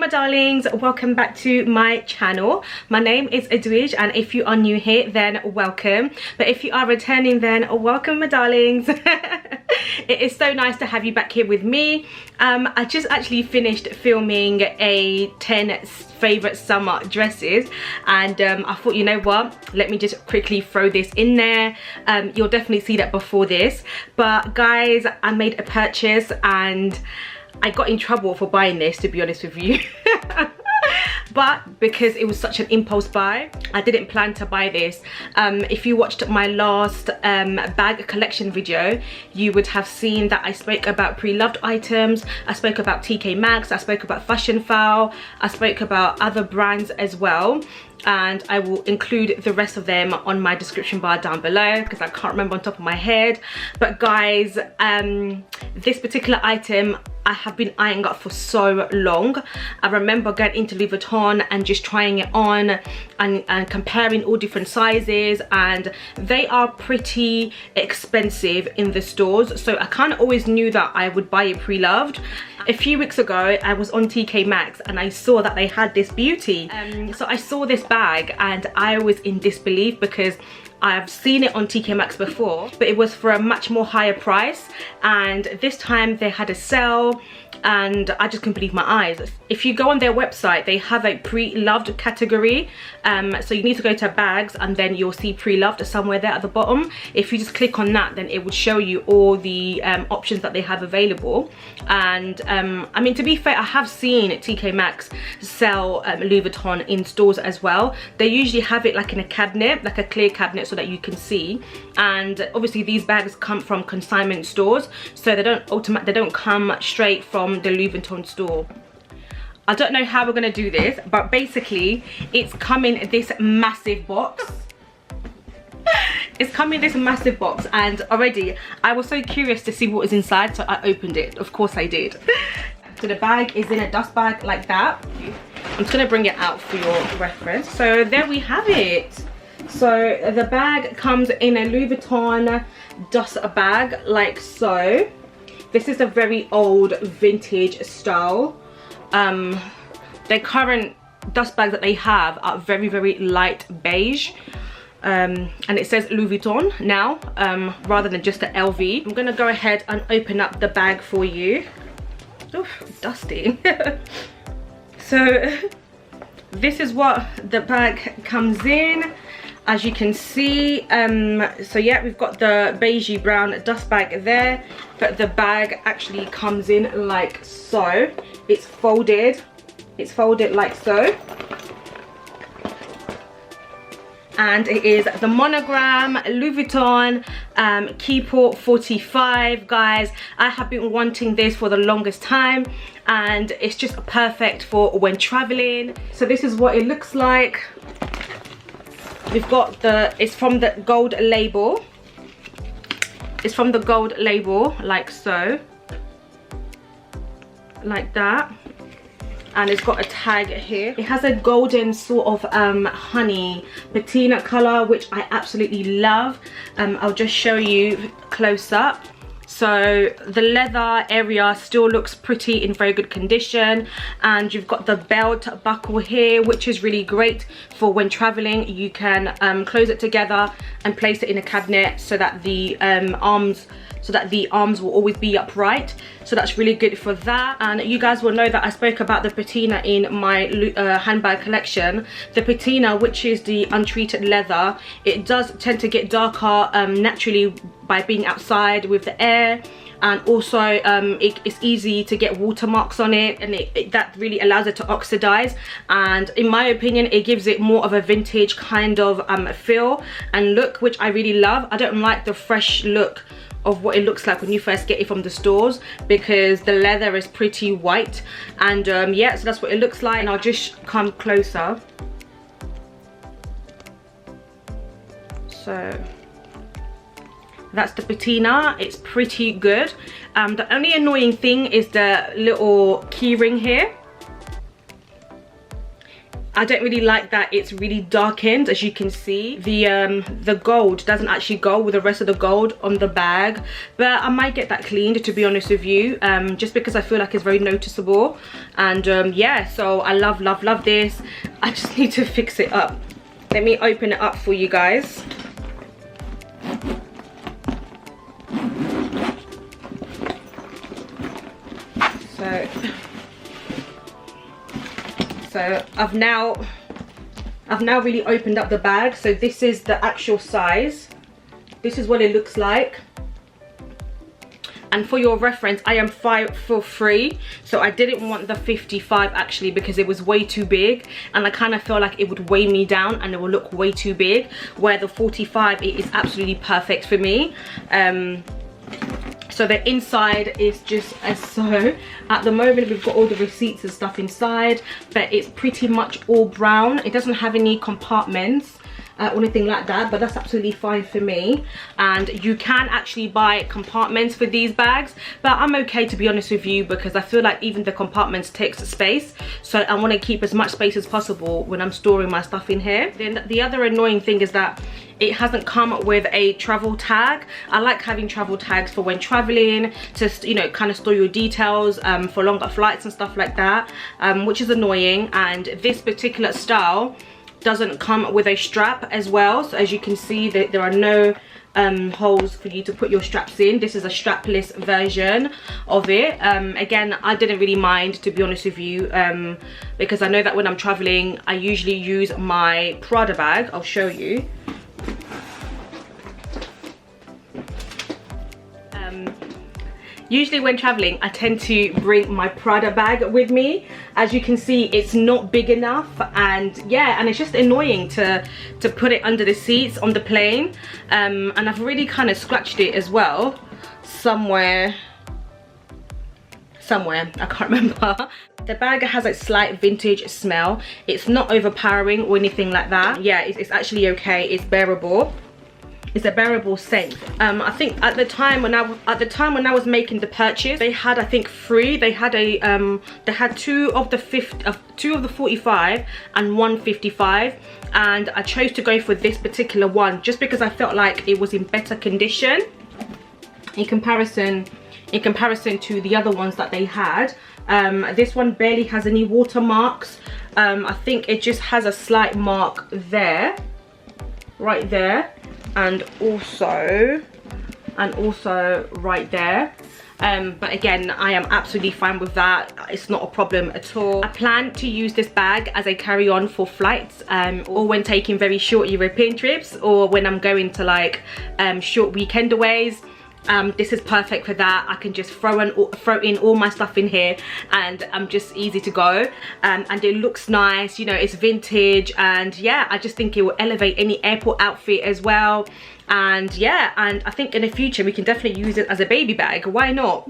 my darlings, welcome back to my channel. My name is Edwidge, and if you are new here then welcome, but if you are returning then welcome my darlings. It is so nice to have you back here with me. I just actually finished filming a 10 favorite summer dresses, and I thought, you know what, let me just quickly throw this in there. You'll definitely see that before this, but guys, I made a purchase and I got in trouble for buying this, to be honest with you. But because it was such an impulse buy, I didn't plan to buy this. If you watched my last bag collection video, you would have seen that I spoke about pre-loved items, I spoke about TK Maxx, I spoke about Fashionphile, I spoke about other brands as well, and I will include the rest of them on my description bar down below because I can't remember on top of my head. But guys, this particular item I have been eyeing up for so long. I remember going into Louis Vuitton and just trying it on and comparing all different sizes, and they are pretty expensive in the stores, so I kind of always knew that I would buy it pre-loved. A few weeks ago I was on TK Maxx and I saw that they had this beauty, so I saw this bag and I was in disbelief because I've seen it on TK Maxx before, but it was for a much more higher price, and this time they had a sale and I just couldn't believe my eyes. If you go on their website, they have a pre-loved category, so you need to go to bags and then you'll see pre-loved somewhere there at the bottom. If you just click on that, then it would show you all the options that they have available. And I mean, to be fair, I have seen TK Maxx sell Louis Vuitton in stores as well. They usually have it like in a cabinet, like a clear cabinet, so that you can see. And obviously these bags come from consignment stores, so they don't come straight from the Louis Vuitton store. I don't know how we're gonna do this, but basically it's come in this massive box. It's come in this massive box, and already I was so curious to see what was inside, so I opened it. Of course I did. So the bag is in a dust bag like that. I'm just gonna bring it out for your reference. So there we have it. So the bag comes in a Louis Vuitton dust bag like so. This is a very old vintage style. Their current dust bags that they have are very light beige, and it says Louis Vuitton now, rather than just the LV. I'm gonna go ahead and open up the bag for you. Oof, dusty. So this is what the bag comes in. As you can see, so yeah, we've got the beigey brown dust bag there, but the bag actually comes in like so. It's folded like so, and it is the monogram Louis Vuitton Keepall 45. Guys, I have been wanting this for the longest time, and it's just perfect for when traveling. So this is what it looks like. We've got it's from the gold label. It's from the gold label, like so. Like that. And it's got a tag here. It has a golden sort of honey patina color, which I absolutely love. I'll just show you close up. So the leather area still looks pretty in very good condition, and you've got the belt buckle here, which is really great for when traveling. You can close it together and place it in a cabinet so that the arms will always be upright. So that's really good for that. And you guys will know that I spoke about the patina in my handbag collection. The patina, which is the untreated leather, it does tend to get darker naturally by being outside with the air, and also it's easy to get watermarks on it, and that really allows it to oxidize. And in my opinion, it gives it more of a vintage kind of feel and look, which I really love. I don't like the fresh look of what it looks like when you first get it from the stores, because the leather is pretty white. And yeah, so that's what it looks like, and I'll just come closer. So that's the patina. It's pretty good. The only annoying thing is the little key ring here. I don't really like that it's really darkened. As you can see, the gold doesn't actually go with the rest of the gold on the bag, but I might get that cleaned, to be honest with you, just because I feel like it's very noticeable. And yeah, so I love this. I just need to fix it up. Let me open it up for you guys. So I've now really opened up the bag. So this is the actual size. This is what it looks like. And for your reference, I am 5'3", so I didn't want the 55 actually, because it was way too big, and I kind of felt like it would weigh me down and it will look way too big, where the 45, it is absolutely perfect for me. So the inside is just as so. At the moment, we've got all the receipts and stuff inside, but it's pretty much all brown. It doesn't have any compartments or anything like that, but that's absolutely fine for me. And you can actually buy compartments for these bags, but I'm okay, to be honest with you, because I feel like even the compartments takes space, so I want to keep as much space as possible when I'm storing my stuff in here. Then the other annoying thing is that it hasn't come with a travel tag. I like having travel tags for when traveling, to, you know, kind of store your details for longer flights and stuff like that, which is annoying. And this particular style doesn't come with a strap as well, so as you can see, there are no holes for you to put your straps in. This is a strapless version of it. Again, I didn't really mind, to be honest with you, because I know that when I'm traveling, I usually use my Prada bag. I'll show you. Usually when traveling, I tend to bring my Prada bag with me. As you can see, it's not big enough, and yeah, and it's just annoying to put it under the seats on the plane. And I've really kind of scratched it as well somewhere, I can't remember. The bag has a slight vintage smell. It's not overpowering or anything like that. Yeah, it's actually okay. It's bearable. It's a bearable scent. I think at the time when I was making the purchase, they had, I think, 3. They had a they had 2 of the 45 and 1 55, and I chose to go for this particular one just because I felt like it was in better condition in comparison to the other ones that they had. This one barely has any watermarks. I think it just has a slight mark there, right there, and also right there. But again, I am absolutely fine with that. It's not a problem at all. I plan to use this bag as a carry-on for flights, or when taking very short European trips, or when I'm going to like short weekend aways. This is perfect for that. I can just throw in all my stuff in here, and I'm just easy to go. And it looks nice, you know, it's vintage, and yeah, I just think it will elevate any airport outfit as well. And yeah, and I think in the future we can definitely use it as a baby bag. Why not?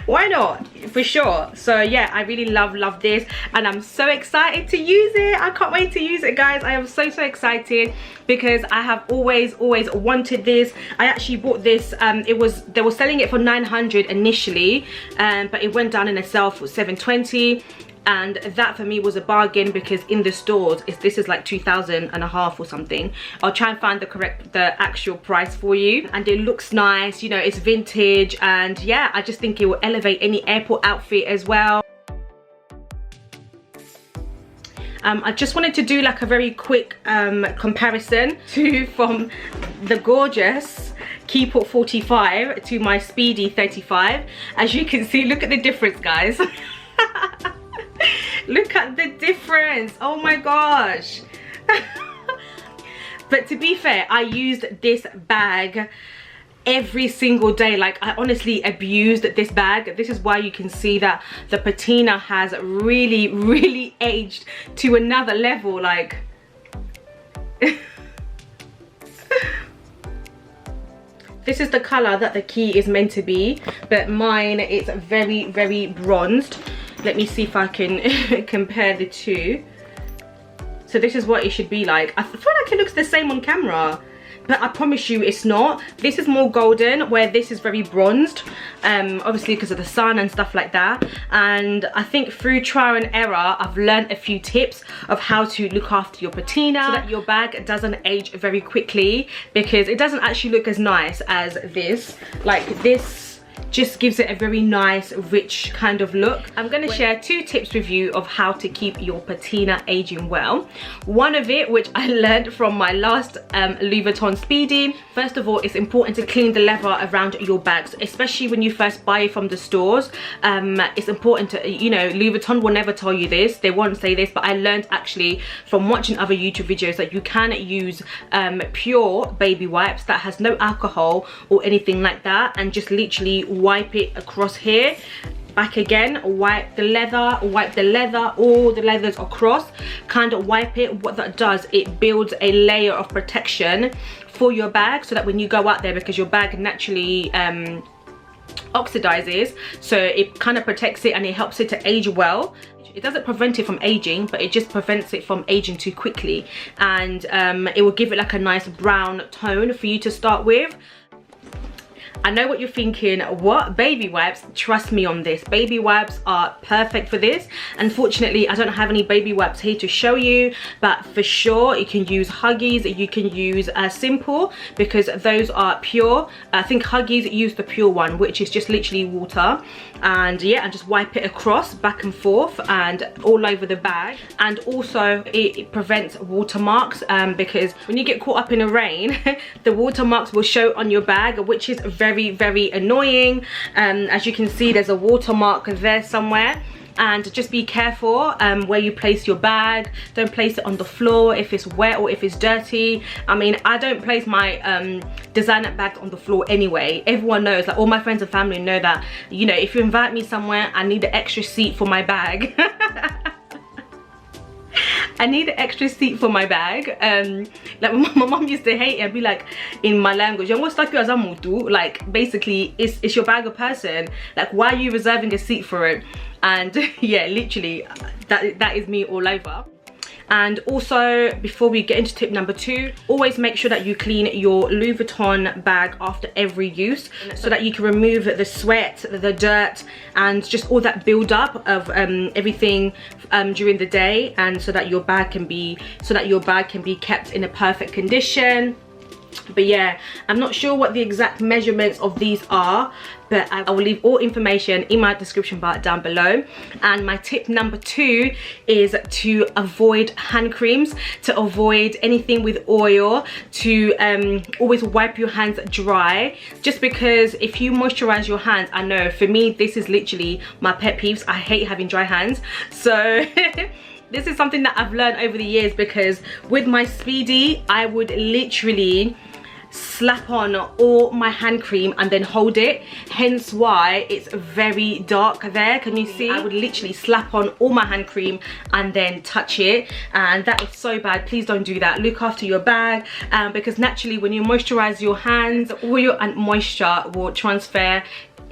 Why not, for sure. So yeah, I really love this, and I'm so excited to use it. I can't wait to use it, guys. I am so excited because I have always wanted this. I actually bought this, they were selling it for 900 initially, but it went down in a sale for 720. And that for me was a bargain, because in the stores this is like 2,500 or something. I'll try and find the actual price for you. And it looks nice, you know, it's vintage, and yeah, I just think it will elevate any airport outfit as well. I just wanted to do like a very quick comparison from the gorgeous Keepall 45 to my Speedy 35. As you can see, look at the difference, guys. Look at the difference, oh my gosh. But to be fair, I used this bag every single day. Like, I honestly abused this bag. This is why you can see that the patina has really aged to another level. Like, this is the color that the key is meant to be, but mine is very bronzed. Let me see if I can compare the two. So this is what it should be like. I feel like it looks the same on camera. but I promise you it's not. This is more golden, where this is very bronzed, obviously because of the sun and stuff like that. And I think through trial and error, I've learned a few tips of how to look after your patina so that your bag doesn't age very quickly, because it doesn't actually look as nice as this. Like this just gives it a very nice rich kind of look. I'm going to share 2 tips with you of how to keep your patina aging well. One of it, which I learned from my last Louis Vuitton Speedy. First of all, it's important to clean the leather around your bags, especially when you first buy it from the stores. It's important to, you know, Louis Vuitton will never tell you this, they won't say this, but I learned actually from watching other YouTube videos that you can use pure baby wipes that has no alcohol or anything like that, and just literally wipe it across here, back again, wipe the leather, all the leathers across, kind of wipe it. What that does, it builds a layer of protection for your bag, so that when you go out there, because your bag naturally oxidizes, so it kind of protects it and it helps it to age well. It doesn't prevent it from aging, but it just prevents it from aging too quickly, and it will give it like a nice brown tone for you to start with. I know what you're thinking, what, baby wipes? Trust me on this, baby wipes are perfect for this. Unfortunately, I don't have any baby wipes here to show you, but for sure you can use Huggies, you can use Simple, because those are pure. I think Huggies use the pure one, which is just literally water, and yeah, and just wipe it across, back and forth and all over the bag. And also it prevents watermarks, because when you get caught up in the rain the watermarks will show on your bag, which is very annoying. As you can see, there's a watermark there somewhere. And just be careful where you place your bag. Don't place it on the floor if it's wet or if it's dirty. I mean, I don't place my designer bags on the floor anyway. Everyone knows, like all my friends and family know that, you know, if you invite me somewhere, I need an extra seat for my bag. I need an extra seat for my bag. Like my mom used to hate it and be like, in my language, like basically it's your bag of person, like why are you reserving a seat for it? And yeah, literally that is me all over. And also, before we get into tip number 2, always make sure that you clean your Louis Vuitton bag after every use, so that you can remove the sweat, the dirt, and just all that build up of everything during the day, and so that your bag can be kept in a perfect condition. But yeah, I'm not sure what the exact measurements of these are, but I will leave all information in my description bar down below. And my tip number 2 is to avoid hand creams, to avoid anything with oil, to always wipe your hands dry, just because if you moisturize your hands, I know for me this is literally my pet peeves, I hate having dry hands. So this is something that I've learned over the years, because with my Speedy I would literally slap on all my hand cream and then hold it, hence why it's very dark there. Can you see? I would literally slap on all my hand cream and then touch it, and that is so bad. Please don't do that. Look after your bag, because naturally when you moisturize your hands, oil and moisture will transfer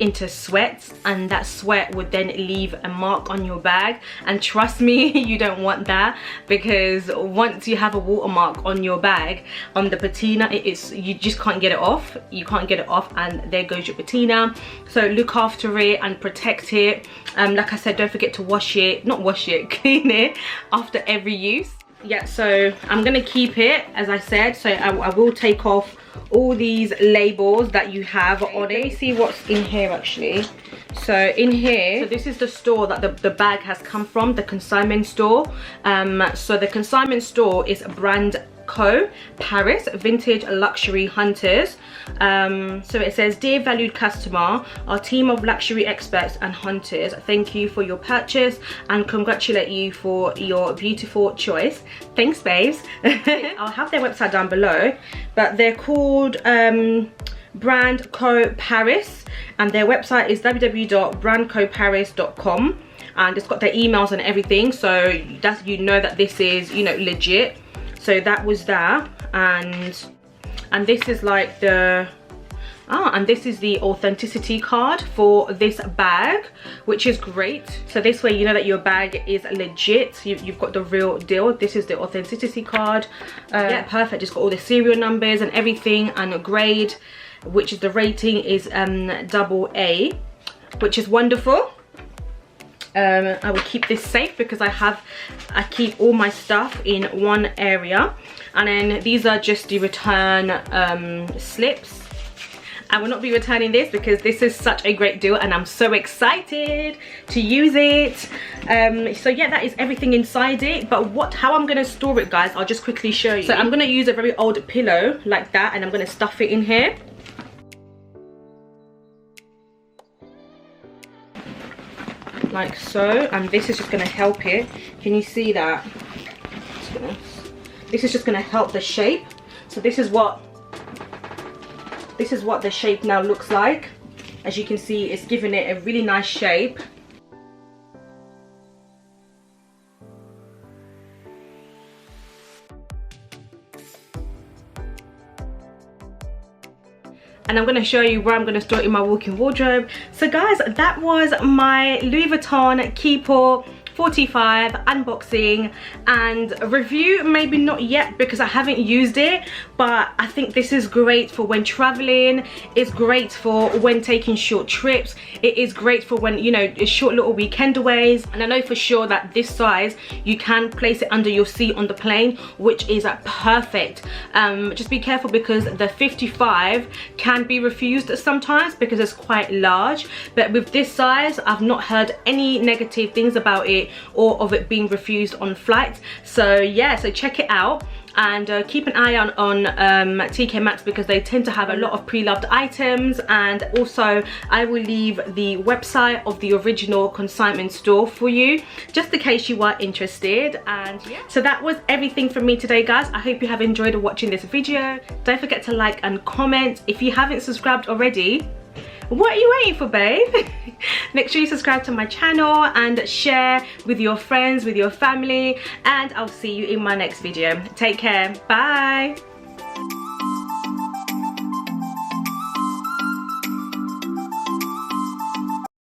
into sweat, and that sweat would then leave a mark on your bag, and trust me, you don't want that, because once you have a watermark on your bag, on the patina, you just can't get it off. You can't get it off, and there goes your patina. So look after it and protect it. Like I said, don't forget to clean it after every use. Yeah, so I'm gonna keep it as I said, so I will take off all these labels that you have on it. Let me see what's in here actually. So in here, so this is the store that the bag has come from, the consignment store. So the consignment store is Brand Co. Paris, Vintage Luxury Hunters. So it says, dear valued customer, our team of luxury experts and hunters thank you for your purchase and congratulate you for your beautiful choice. Thanks babes. I'll have their website down below, but they're called Brand Co. Paris, and their website is www.brandcoparis.com, and it's got their emails and everything, so that's, you know that this is, you know, legit. So that was that, and this is like the And this is the authenticity card for this bag, which is great. So this way you know that your bag is legit. You've got the real deal. This is the authenticity card. Yeah, perfect. Just got all the serial numbers and everything, and a grade, which is the rating is AA, which is wonderful. I will keep this safe because I keep all my stuff in one area. And then these are just the return slips. I will not be returning this because this is such a great deal and I'm so excited to use it. So yeah, that is everything inside it. But how I'm going to store it, guys, I'll just quickly show you. So I'm going to use a very old pillow like that, and I'm going to stuff it in here. Like so, and this is just going to help it. Can you see that? This is just going to help the shape. So this is what the shape now looks like. As you can see, it's giving it a really nice shape. And I'm going to show you where I'm going to store it in my walk-in wardrobe. So guys, that was my Louis Vuitton Keepall 45 unboxing and review. Maybe not yet because I haven't used it, but I think this is great for when traveling. It's great for when taking short trips. It is great for when, you know, short little weekend aways. And I know for sure that this size you can place it under your seat on the plane, which is perfect. Just be careful because the 55 can be refused sometimes because it's quite large, but with this size I've not heard any negative things about it or of it being refused on flights. So yeah, so check it out. And keep an eye on TK Maxx because they tend to have a lot of pre-loved items. And also I will leave the website of the original consignment store for you, just in case you are interested. And yeah, so that was everything from me today, guys. I hope you have enjoyed watching this video. Don't forget to like and comment. If you haven't subscribed already, what are you waiting for, babe? Make sure you subscribe to my channel and share with your friends, with your family, and I'll see you in my next video. Take care. Bye.